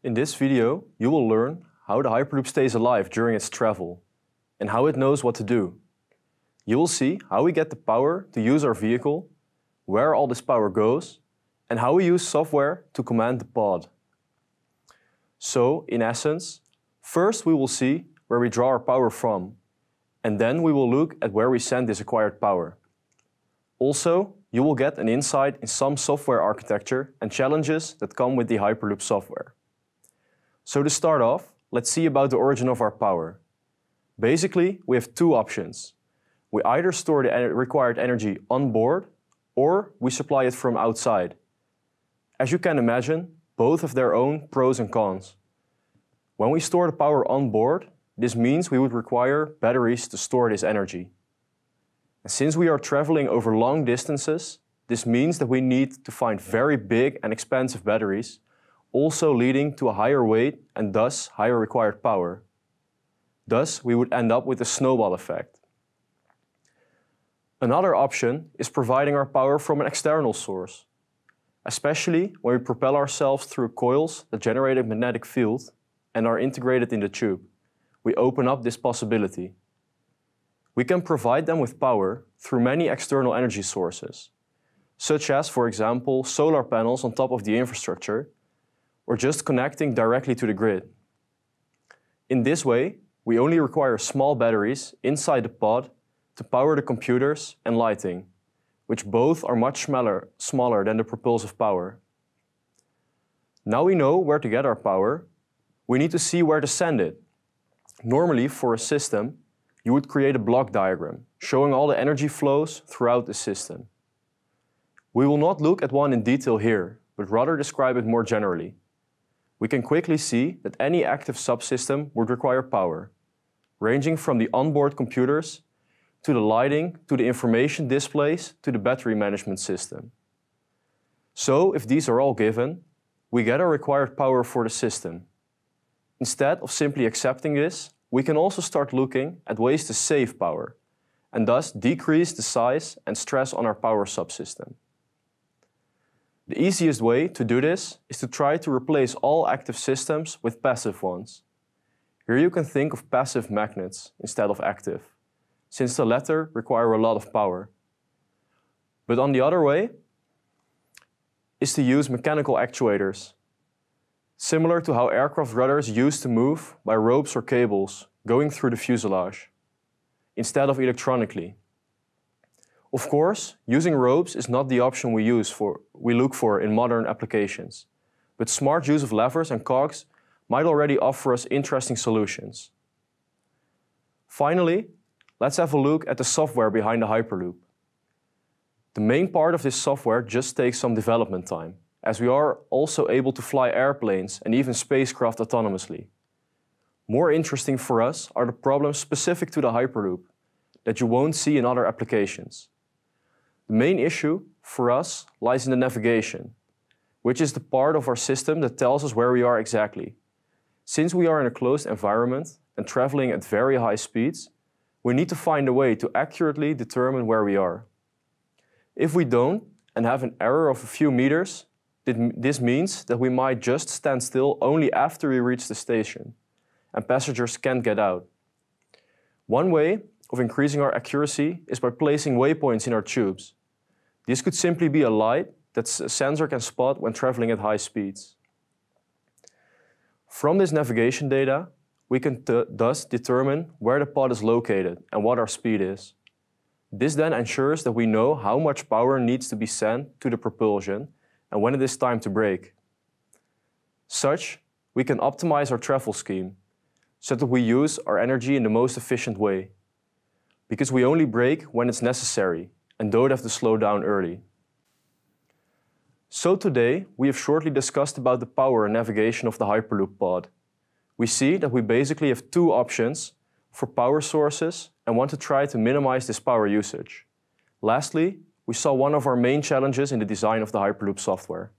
In this video, you will learn how the Hyperloop stays alive during its travel and how it knows what to do. You will see how we get the power to use our vehicle, where all this power goes, and how we use software to command the pod. So, in essence, first we will see where we draw our power from, and then we will look at where we send this acquired power. Also, you will get an insight in some software architecture and challenges that come with the Hyperloop software. So to start off, let's see about the origin of our power. Basically, we have two options. We either store the required energy on board, or we supply it from outside. As you can imagine, both have their own pros and cons. When we store the power on board, this means we would require batteries to store this energy. And since we are traveling over long distances, this means that we need to find very big and expensive batteries, also leading to a higher weight and thus higher required power. Thus, we would end up with a snowball effect. Another option is providing our power from an external source, especially when we propel ourselves through coils that generate a magnetic field and are integrated in the tube. We open up this possibility. We can provide them with power through many external energy sources, such as, for example, solar panels on top of the infrastructure, or just connecting directly to the grid. In this way, we only require small batteries inside the pod to power the computers and lighting, which both are much smaller than the propulsive power. Now we know where to get our power, we need to see where to send it. Normally, for a system, you would create a block diagram showing all the energy flows throughout the system. We will not look at one in detail here, but rather describe it more generally. We can quickly see that any active subsystem would require power, ranging from the onboard computers to the lighting, to the information displays, to the battery management system. So, if these are all given, we get our required power for the system. Instead of simply accepting this, we can also start looking at ways to save power, and thus decrease the size and stress on our power subsystem. The easiest way to do this is to try to replace all active systems with passive ones. Here you can think of passive magnets instead of active, since the latter require a lot of power. But on the other way is to use mechanical actuators, similar to how aircraft rudders used to move by ropes or cables going through the fuselage, instead of electronically. Of course, using ropes is not the option we look for in modern applications, but smart use of levers and cogs might already offer us interesting solutions. Finally, let's have a look at the software behind the Hyperloop. The main part of this software just takes some development time, as we are also able to fly airplanes and even spacecraft autonomously. More interesting for us are the problems specific to the Hyperloop that you won't see in other applications. The main issue for us lies in the navigation, which is the part of our system that tells us where we are exactly. Since we are in a closed environment and traveling at very high speeds, we need to find a way to accurately determine where we are. If we don't and have an error of a few meters, this means that we might just stand still only after we reach the station, and passengers can't get out. One way of increasing our accuracy is by placing waypoints in our tubes. This could simply be a light that a sensor can spot when traveling at high speeds. From this navigation data, we can thus determine where the pod is located and what our speed is. This then ensures that we know how much power needs to be sent to the propulsion and when it is time to brake. Such, we can optimize our travel scheme so that we use our energy in the most efficient way, because we only brake when it's necessary and don't have to slow down early. So today, we have shortly discussed about the power and navigation of the Hyperloop pod. We see that we basically have two options for power sources and want to try to minimize this power usage. Lastly, we saw one of our main challenges in the design of the Hyperloop software.